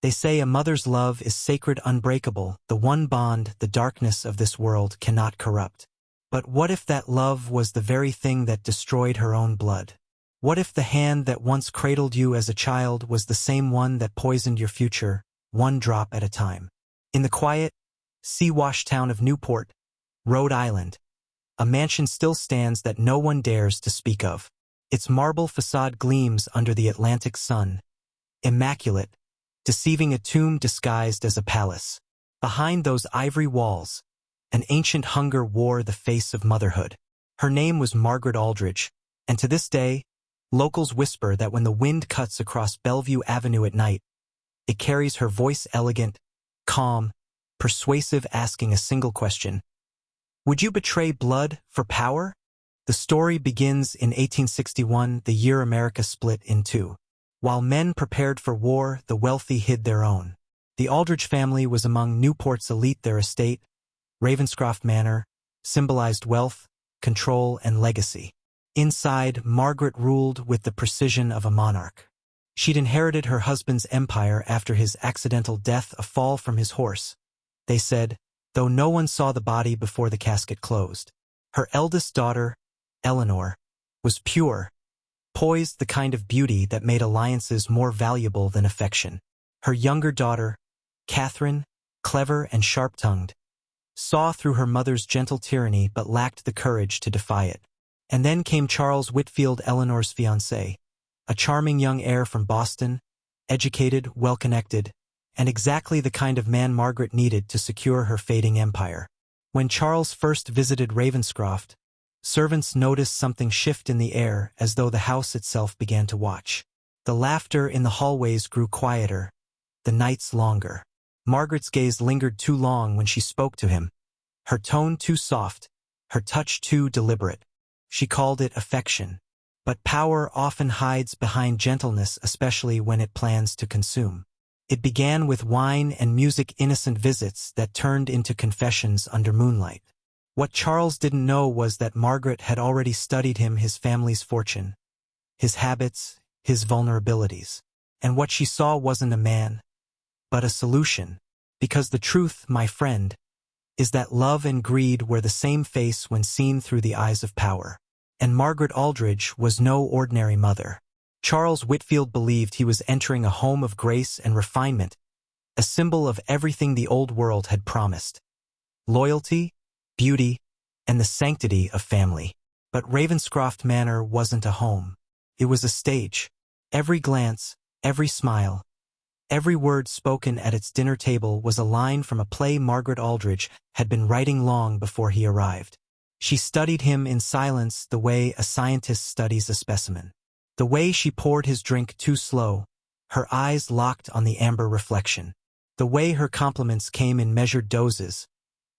They say a mother's love is sacred, unbreakable, the one bond the darkness of this world cannot corrupt. But what if that love was the very thing that destroyed her own blood? What if the hand that once cradled you as a child was the same one that poisoned your future, one drop at a time? In the quiet, sea-washed town of Newport, Rhode Island, a mansion still stands that no one dares to speak of. Its marble facade gleams under the Atlantic sun, immaculate, deceiving a tomb disguised as a palace. Behind those ivory walls, an ancient hunger wore the face of motherhood. Her name was Margaret Aldridge, and to this day, locals whisper that when the wind cuts across Bellevue Avenue at night, it carries her voice, elegant, calm, persuasive, asking a single question. Would you betray blood for power? The story begins in 1861, the year America split in two. While men prepared for war, the wealthy hid their own. The Aldridge family was among Newport's elite. Their estate, Ravenscroft Manor, symbolized wealth, control, and legacy. Inside, Margaret ruled with the precision of a monarch. She'd inherited her husband's empire after his accidental death, a fall from his horse, they said, though no one saw the body before the casket closed. Her eldest daughter, Eleanor, was pure, poised, the kind of beauty that made alliances more valuable than affection. Her younger daughter, Catherine, clever and sharp-tongued, saw through her mother's gentle tyranny but lacked the courage to defy it. And then came Charles Whitfield, Eleanor's fiancé, a charming young heir from Boston, educated, well-connected, and exactly the kind of man Margaret needed to secure her fading empire. When Charles first visited Ravenscroft, servants noticed something shift in the air, as though the house itself began to watch. The laughter in the hallways grew quieter, the nights longer. Margaret's gaze lingered too long when she spoke to him, her tone too soft, her touch too deliberate. She called it affection. But power often hides behind gentleness, especially when it plans to consume. It began with wine and music, innocent visits that turned into confessions under moonlight. What Charles didn't know was that Margaret had already studied him, his family's fortune, his habits, his vulnerabilities. And what she saw wasn't a man, but a solution. Because the truth, my friend, is that love and greed wear the same face when seen through the eyes of power. And Margaret Aldridge was no ordinary mother. Charles Whitfield believed he was entering a home of grace and refinement, a symbol of everything the old world had promised: loyalty, beauty, and the sanctity of family. But Ravenscroft Manor wasn't a home. It was a stage. Every glance, every smile, every word spoken at its dinner table was a line from a play Margaret Aldridge had been writing long before he arrived. She studied him in silence, the way a scientist studies a specimen. The way she poured his drink too slow, her eyes locked on the amber reflection. The way her compliments came in measured doses,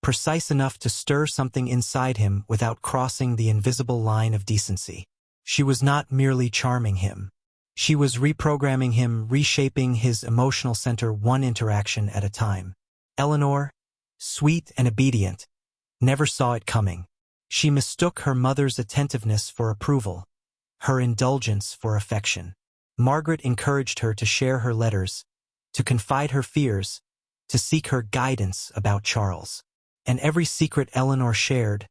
precise enough to stir something inside him without crossing the invisible line of decency. She was not merely charming him. She was reprogramming him, reshaping his emotional center one interaction at a time. Eleanor, sweet and obedient, never saw it coming. She mistook her mother's attentiveness for approval, her indulgence for affection. Margaret encouraged her to share her letters, to confide her fears, to seek her guidance about Charles. And every secret Eleanor shared,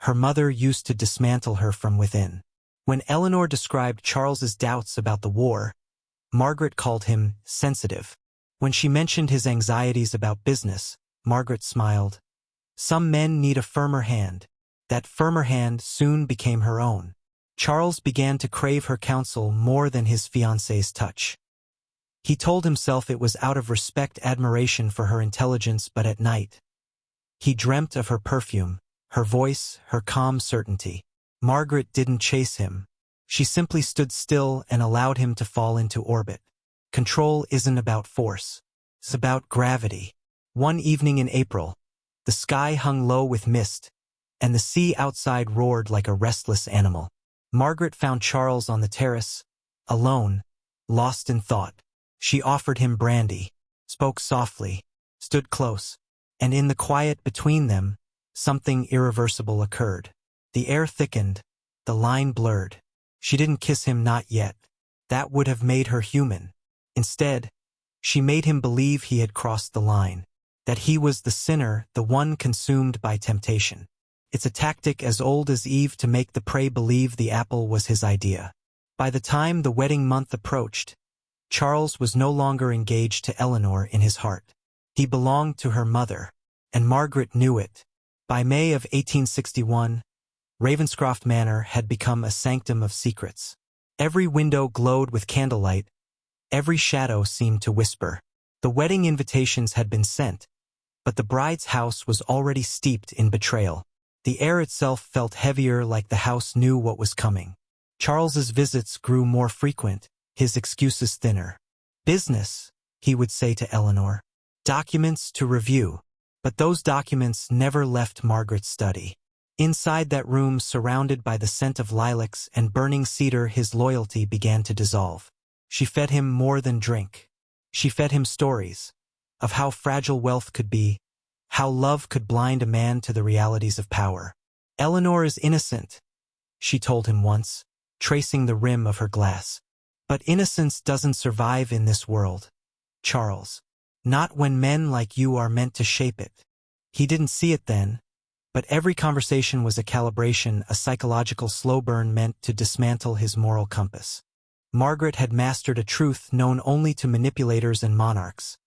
her mother used to dismantle her from within. When Eleanor described Charles's doubts about the war, Margaret called him sensitive. When she mentioned his anxieties about business, Margaret smiled. Some men need a firmer hand. That firmer hand soon became her own. Charles began to crave her counsel more than his fiancée's touch. He told himself it was out of respect, admiration for her intelligence, but at night, he dreamt of her perfume, her voice, her calm certainty. Margaret didn't chase him. She simply stood still and allowed him to fall into orbit. Control isn't about force. It's about gravity. One evening in April, the sky hung low with mist, and the sea outside roared like a restless animal. Margaret found Charles on the terrace, alone, lost in thought. She offered him brandy, spoke softly, stood close, and in the quiet between them, something irreversible occurred. The air thickened, the line blurred. She didn't kiss him, not yet. That would have made her human. Instead, She made him believe he had crossed the line, that he was the sinner, the one consumed by temptation. It's a tactic as old as Eve to make the prey believe the apple was his idea. By the time the wedding month approached, Charles was no longer engaged to Eleanor in his heart. He belonged to her mother, and Margaret knew it. By May of 1861, Ravenscroft Manor had become a sanctum of secrets. Every window glowed with candlelight, every shadow seemed to whisper. The wedding invitations had been sent, but the bride's house was already steeped in betrayal. The air itself felt heavier, like the house knew what was coming. Charles's visits grew more frequent, his excuses thinner. "Business," he would say to Eleanor. "Documents to review." But those documents never left Margaret's study. Inside that room, surrounded by the scent of lilacs and burning cedar, his loyalty began to dissolve. She fed him more than drink. She fed him stories of how fragile wealth could be, how love could blind a man to the realities of power. "Eleanor is innocent," she told him once, tracing the rim of her glass. "But innocence doesn't survive in this world, Charles. Not when men like you are meant to shape it." He didn't see it then, but every conversation was a calibration, a psychological slow burn meant to dismantle his moral compass. Margaret had mastered a truth known only to manipulators and monarchs.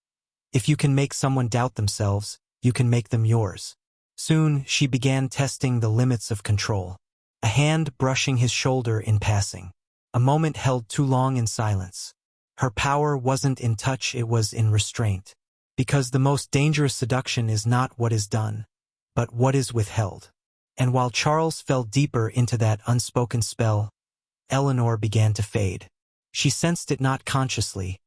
If you can make someone doubt themselves, you can make them yours. Soon, she began testing the limits of control. A hand brushing his shoulder in passing. A moment held too long in silence. Her power wasn't in touch, it was in restraint. Because the most dangerous seduction is not what is done, but what is withheld. And while Charles fell deeper into that unspoken spell, Eleanor began to fade. She sensed it not consciously,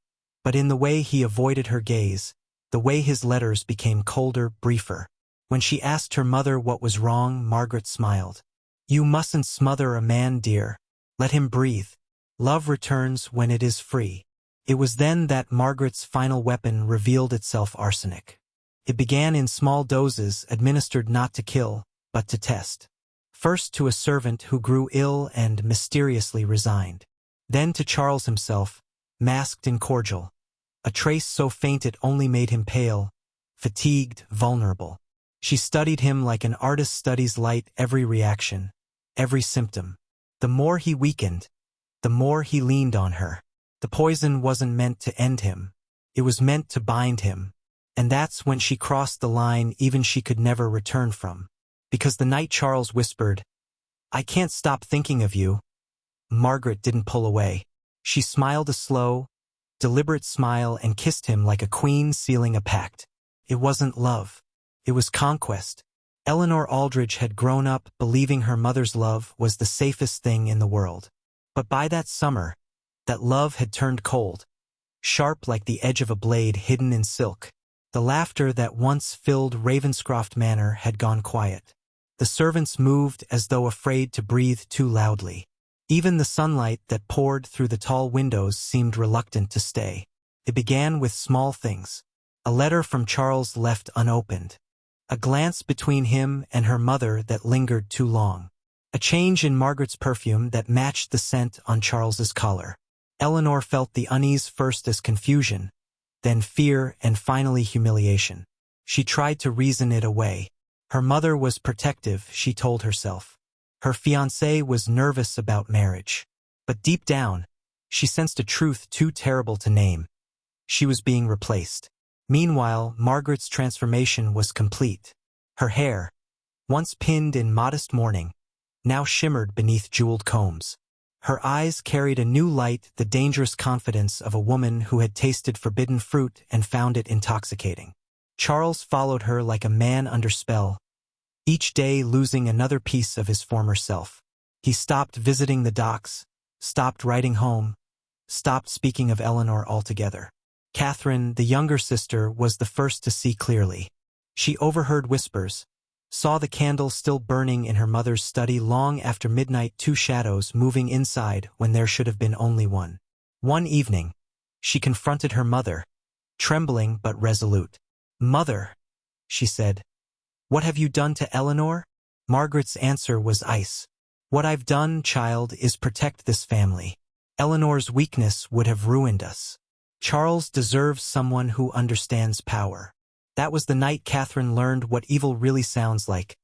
but in the way he avoided her gaze, the way his letters became colder, briefer. When she asked her mother what was wrong, Margaret smiled. "You mustn't smother a man, dear. Let him breathe. Love returns when it is free." It was then that Margaret's final weapon revealed itself: arsenic. It began in small doses, administered not to kill, but to test. First to a servant who grew ill and mysteriously resigned. Then to Charles himself, masked and cordial. A trace so faint it only made him pale, fatigued, vulnerable. She studied him like an artist studies light, every reaction, every symptom. The more he weakened, the more he leaned on her. The poison wasn't meant to end him. It was meant to bind him. And that's when she crossed the line even she could never return from. Because the night Charles whispered, "I can't stop thinking of you," Margaret didn't pull away. She smiled a slow, deliberate smile and kissed him like a queen sealing a pact. It wasn't love. It was conquest. Eleanor Aldridge had grown up believing her mother's love was the safest thing in the world. But by that summer, that love had turned cold, sharp like the edge of a blade hidden in silk. The laughter that once filled Ravenscroft Manor had gone quiet. The servants moved as though afraid to breathe too loudly. Even the sunlight that poured through the tall windows seemed reluctant to stay. It began with small things. A letter from Charles left unopened. A glance between him and her mother that lingered too long. A change in Margaret's perfume that matched the scent on Charles's collar. Eleanor felt the unease first as confusion, then fear, and finally humiliation. She tried to reason it away. Her mother was protective, she told herself. Her fiancé was nervous about marriage. But deep down, she sensed a truth too terrible to name. She was being replaced. Meanwhile, Margaret's transformation was complete. Her hair, once pinned in modest mourning, now shimmered beneath jeweled combs. Her eyes carried a new light, the dangerous confidence of a woman who had tasted forbidden fruit and found it intoxicating. Charles followed her like a man under spell, each day losing another piece of his former self. He stopped visiting the docks, stopped writing home, stopped speaking of Eleanor altogether. Catherine, the younger sister, was the first to see clearly. She overheard whispers, saw the candle still burning in her mother's study long after midnight, two shadows moving inside when there should have been only one. One evening, she confronted her mother, trembling but resolute. "Mother," she said, "what have you done to Eleanor?" Margaret's answer was ice. "What I've done, child, is protect this family. Eleanor's weakness would have ruined us." Charles deserves someone who understands power. That was the night Catherine learned what evil really sounds like.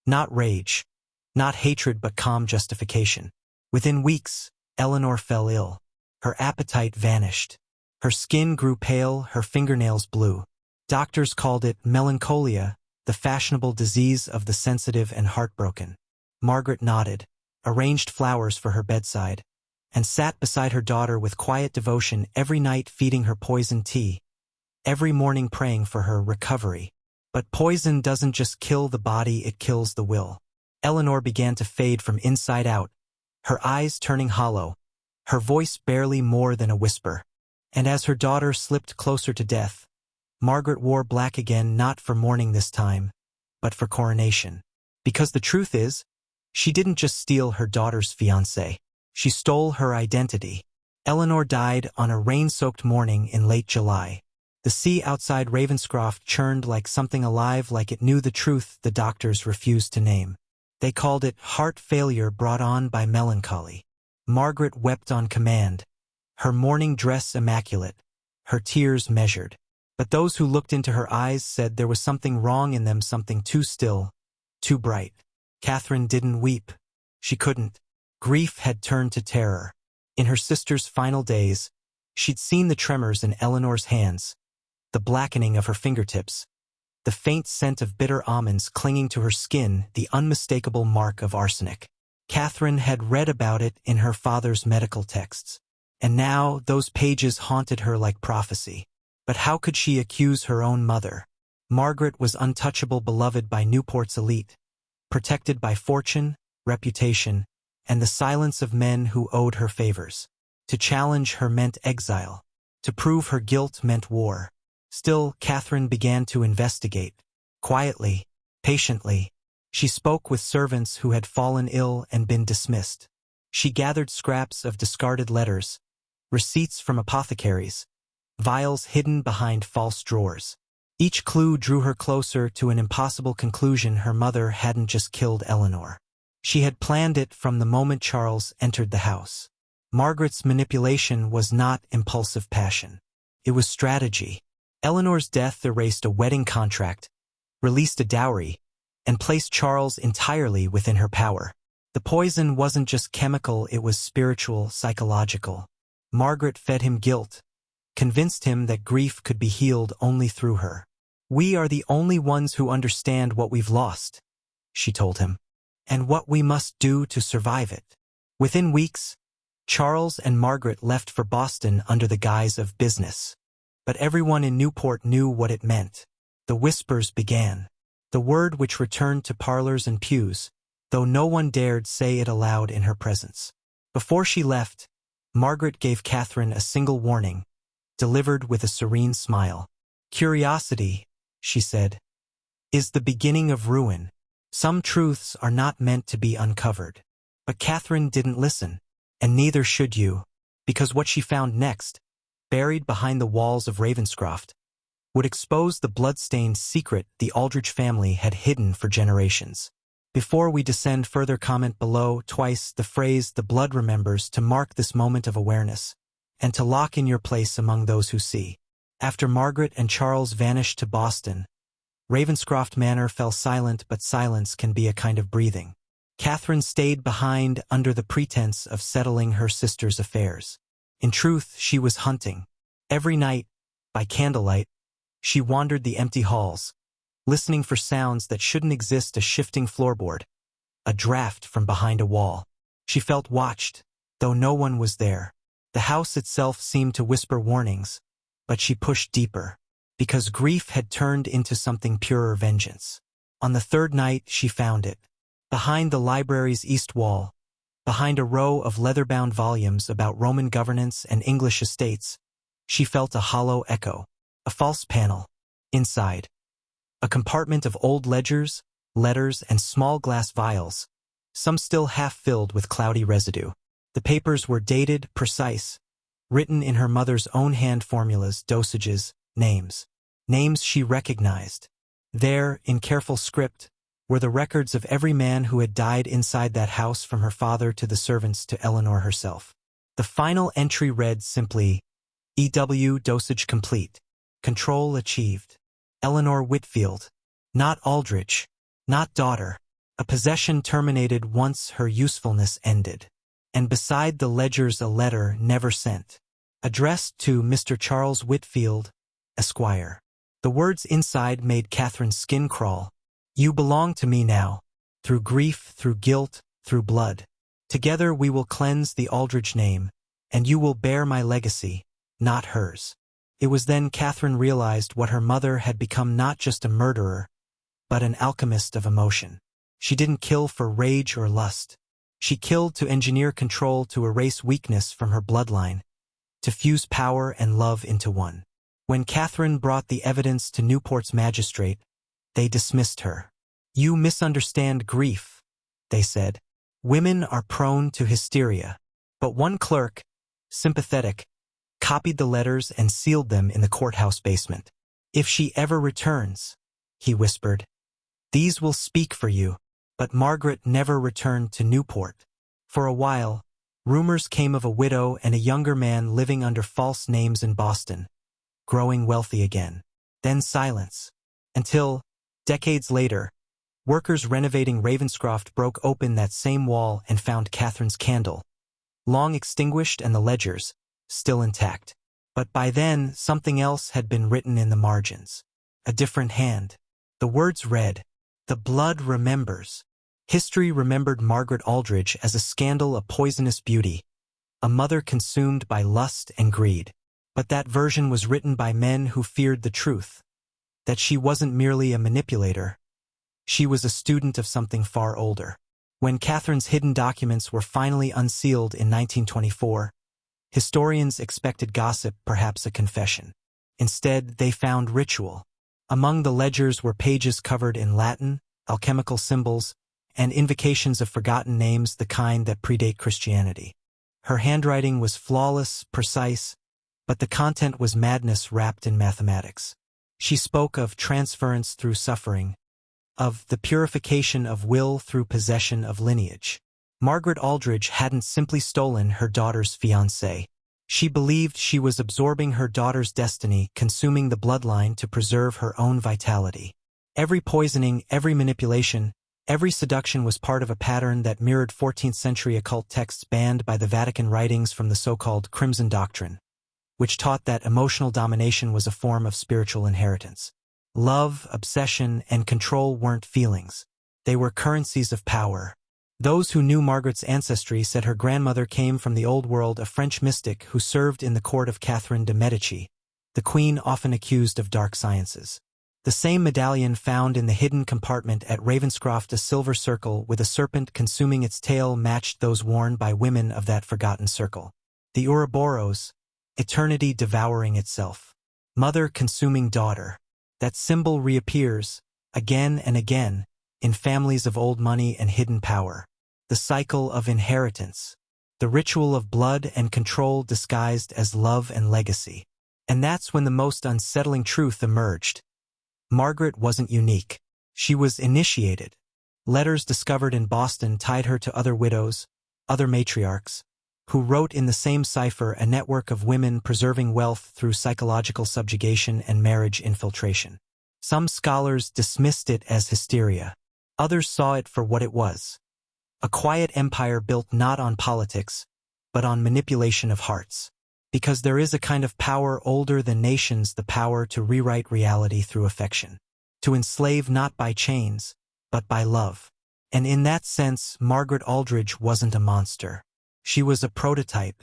Not rage, not hatred, but calm justification. Within weeks, Eleanor fell ill. Her appetite vanished. Her skin grew pale, her fingernails blue. Doctors called it melancholia, the fashionable disease of the sensitive and heartbroken. Margaret nodded, arranged flowers for her bedside, and sat beside her daughter with quiet devotion, every night feeding her poisoned tea, every morning praying for her recovery. But poison doesn't just kill the body, it kills the will. Eleanor began to fade from inside out, her eyes turning hollow, her voice barely more than a whisper. And as her daughter slipped closer to death, Margaret wore black again, not for mourning this time, but for coronation. Because the truth is, she didn't just steal her daughter's fiancé. She stole her identity. Eleanor died on a rain-soaked morning in late July. The sea outside Ravenscroft churned like something alive, like it knew the truth the doctors refused to name. They called it heart failure brought on by melancholy. Margaret wept on command, her mourning dress immaculate, her tears measured. But those who looked into her eyes said there was something wrong in them, something too still, too bright. Catherine didn't weep. She couldn't. Grief had turned to terror. In her sister's final days, she'd seen the tremors in Eleanor's hands, the blackening of her fingertips, the faint scent of bitter almonds clinging to her skin, the unmistakable mark of arsenic. Catherine had read about it in her father's medical texts, and now those pages haunted her like prophecy. But how could she accuse her own mother? Margaret was untouchable, beloved by Newport's elite, protected by fortune, reputation, and the silence of men who owed her favors. To challenge her meant exile. To prove her guilt meant war. Still, Catherine began to investigate. Quietly, patiently, she spoke with servants who had fallen ill and been dismissed. She gathered scraps of discarded letters, receipts from apothecaries, vials hidden behind false drawers. Each clue drew her closer to an impossible conclusion: her mother hadn't just killed Eleanor. She had planned it from the moment Charles entered the house. Margaret's manipulation was not impulsive passion. It was strategy. Eleanor's death erased a wedding contract, released a dowry, and placed Charles entirely within her power. The poison wasn't just chemical, it was spiritual, psychological. Margaret fed him guilt, convinced him that grief could be healed only through her. "We are the only ones who understand what we've lost," she told him, "and what we must do to survive it." Within weeks, Charles and Margaret left for Boston under the guise of business. But everyone in Newport knew what it meant. The whispers began. The word which returned to parlors and pews, though no one dared say it aloud in her presence. Before she left, Margaret gave Catherine a single warning, delivered with a serene smile. "Curiosity," she said, "is the beginning of ruin. Some truths are not meant to be uncovered." But Catherine didn't listen, and neither should you, because what she found next, buried behind the walls of Ravenscroft, would expose the blood-stained secret the Aldridge family had hidden for generations. Before we descend further, comment below twice the phrase "the blood remembers" to mark this moment of awareness, and to lock in your place among those who see. After Margaret and Charles vanished to Boston, Ravenscroft Manor fell silent, but silence can be a kind of breathing. Catherine stayed behind under the pretense of settling her sister's affairs. In truth, she was hunting. Every night, by candlelight, she wandered the empty halls, listening for sounds that shouldn't exist: a shifting floorboard, a draft from behind a wall. She felt watched, though no one was there. The house itself seemed to whisper warnings, but she pushed deeper, because grief had turned into something purer: vengeance. On the third night, she found it. Behind the library's east wall, behind a row of leather-bound volumes about Roman governance and English estates, she felt a hollow echo, a false panel. Inside, a compartment of old ledgers, letters, and small glass vials, some still half-filled with cloudy residue. The papers were dated, precise, written in her mother's own hand: formulas, dosages, names. Names she recognized. There, in careful script, were the records of every man who had died inside that house, from her father to the servants to Eleanor herself. The final entry read simply, EW dosage complete. Control achieved. Eleanor Whitfield. Not Aldridge. Not daughter. A possession terminated once her usefulness ended. And beside the ledgers a letter never sent. Addressed to Mr. Charles Whitfield, Esquire. The words inside made Catherine's skin crawl. You belong to me now. Through grief, through guilt, through blood. Together we will cleanse the Aldridge name, and you will bear my legacy, not hers. It was then Catherine realized what her mother had become, not just a murderer, but an alchemist of emotion. She didn't kill for rage or lust. She killed to engineer control, to erase weakness from her bloodline, to fuse power and love into one. When Catherine brought the evidence to Newport's magistrate, they dismissed her. You misunderstand grief, they said. Women are prone to hysteria. But one clerk, sympathetic, copied the letters and sealed them in the courthouse basement. If she ever returns, he whispered, these will speak for you. But Margaret never returned to Newport. For a while, rumors came of a widow and a younger man living under false names in Boston, growing wealthy again. Then silence. Until, decades later, workers renovating Ravenscroft broke open that same wall and found Catherine's candle, long extinguished, and the ledgers, still intact. But by then, something else had been written in the margins. A different hand. The words read, "The blood remembers." History remembered Margaret Aldridge as a scandal, a poisonous beauty, a mother consumed by lust and greed. But that version was written by men who feared the truth, that she wasn't merely a manipulator. She was a student of something far older. When Catherine's hidden documents were finally unsealed in 1924, historians expected gossip, perhaps a confession. Instead, they found ritual. Among the ledgers were pages covered in Latin, alchemical symbols, and invocations of forgotten names, the kind that predate Christianity. Her handwriting was flawless, precise, but the content was madness wrapped in mathematics. She spoke of transference through suffering, of the purification of will through possession of lineage. Margaret Aldridge hadn't simply stolen her daughter's fiancé. She believed she was absorbing her daughter's destiny, consuming the bloodline to preserve her own vitality. Every poisoning, every manipulation, every seduction was part of a pattern that mirrored 14th-century occult texts banned by the Vatican writings from the so-called Crimson Doctrine, which taught that emotional domination was a form of spiritual inheritance. Love, obsession, and control weren't feelings. They were currencies of power. Those who knew Margaret's ancestry said her grandmother came from the Old World, a French mystic who served in the court of Catherine de' Medici, the queen often accused of dark sciences. The same medallion found in the hidden compartment at Ravenscroft, a silver circle with a serpent consuming its tail, matched those worn by women of that forgotten circle. The Ouroboros, eternity devouring itself. Mother consuming daughter. That symbol reappears, again and again, in families of old money and hidden power. The cycle of inheritance. The ritual of blood and control disguised as love and legacy. And that's when the most unsettling truth emerged. Margaret wasn't unique. She was initiated. Letters discovered in Boston tied her to other widows, other matriarchs, who wrote in the same cipher, a network of women preserving wealth through psychological subjugation and marriage infiltration. Some scholars dismissed it as hysteria. Others saw it for what it was. A quiet empire built not on politics, but on manipulation of hearts. Because there is a kind of power older than nations, the power to rewrite reality through affection. To enslave not by chains, but by love. And in that sense, Margaret Aldridge wasn't a monster. She was a prototype.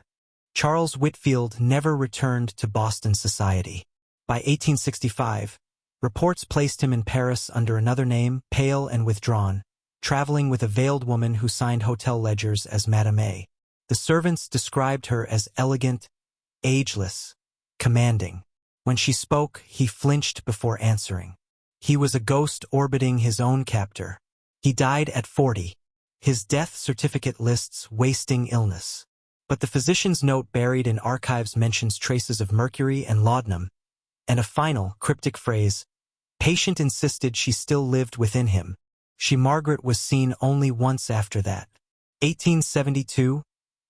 Charles Whitfield never returned to Boston society. By 1865, reports placed him in Paris under another name, pale and withdrawn, traveling with a veiled woman who signed hotel ledgers as Madame A. The servants described her as elegant, ageless, commanding. When she spoke, he flinched before answering. He was a ghost orbiting his own captor. He died at 40. His death certificate lists wasting illness. But the physician's note buried in archives mentions traces of mercury and laudanum, and a final, cryptic phrase, patient insisted she still lived within him. Margaret was seen only once after that. 1872,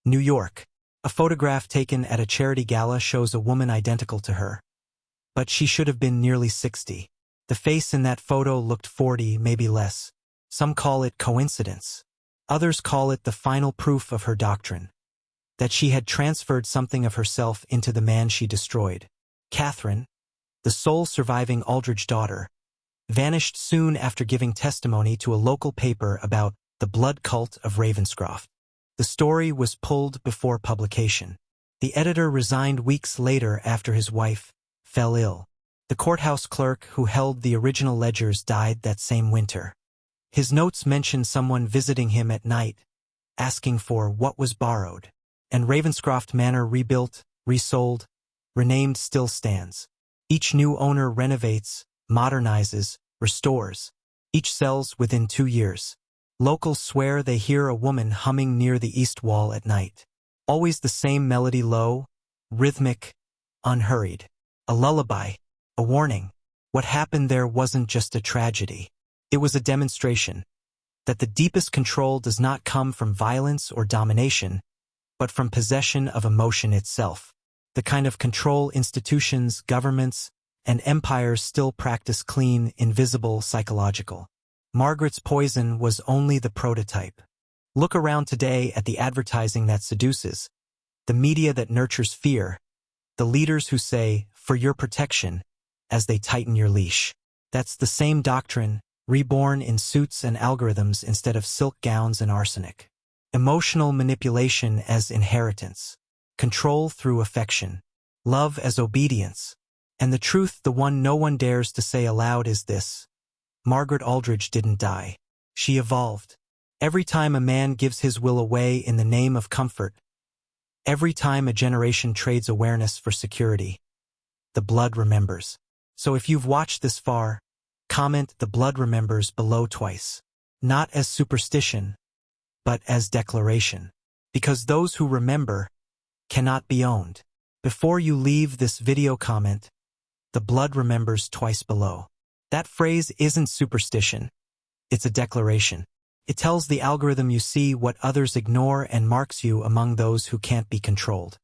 New York. A photograph taken at a charity gala shows a woman identical to her, but she should have been nearly 60. The face in that photo looked 40, maybe less. Some call it coincidence. Others call it the final proof of her doctrine, that she had transferred something of herself into the man she destroyed. Catherine, the sole surviving Aldridge daughter, vanished soon after giving testimony to a local paper about the blood cult of Ravenscroft. The story was pulled before publication. The editor resigned weeks later after his wife fell ill. The courthouse clerk who held the original ledgers died that same winter. His notes mention someone visiting him at night, asking for what was borrowed. And Ravenscroft Manor rebuilt, resold, renamed still stands. Each new owner renovates, modernizes, restores. Each sells within 2 years. Locals swear they hear a woman humming near the east wall at night. Always the same melody, low, rhythmic, unhurried. A lullaby, a warning. What happened there wasn't just a tragedy. It was a demonstration that the deepest control does not come from violence or domination, but from possession of emotion itself. The kind of control institutions, governments, and empires still practice: clean, invisible, psychological. Margaret's poison was only the prototype. Look around today at the advertising that seduces, the media that nurtures fear, the leaders who say, "for your protection," as they tighten your leash. That's the same doctrine, reborn in suits and algorithms instead of silk gowns and arsenic. Emotional manipulation as inheritance, control through affection, love as obedience. And the truth, the one no one dares to say aloud, is this: Margaret Aldridge didn't die. She evolved. Every time a man gives his will away in the name of comfort, every time a generation trades awareness for security, the blood remembers. So if you've watched this far, comment "the blood remembers" below twice. Not as superstition, but as declaration. Because those who remember cannot be owned. Before you leave this video, comment "the blood remembers" twice below. That phrase isn't superstition. It's a declaration. It tells the algorithm you see what others ignore and marks you among those who can't be controlled.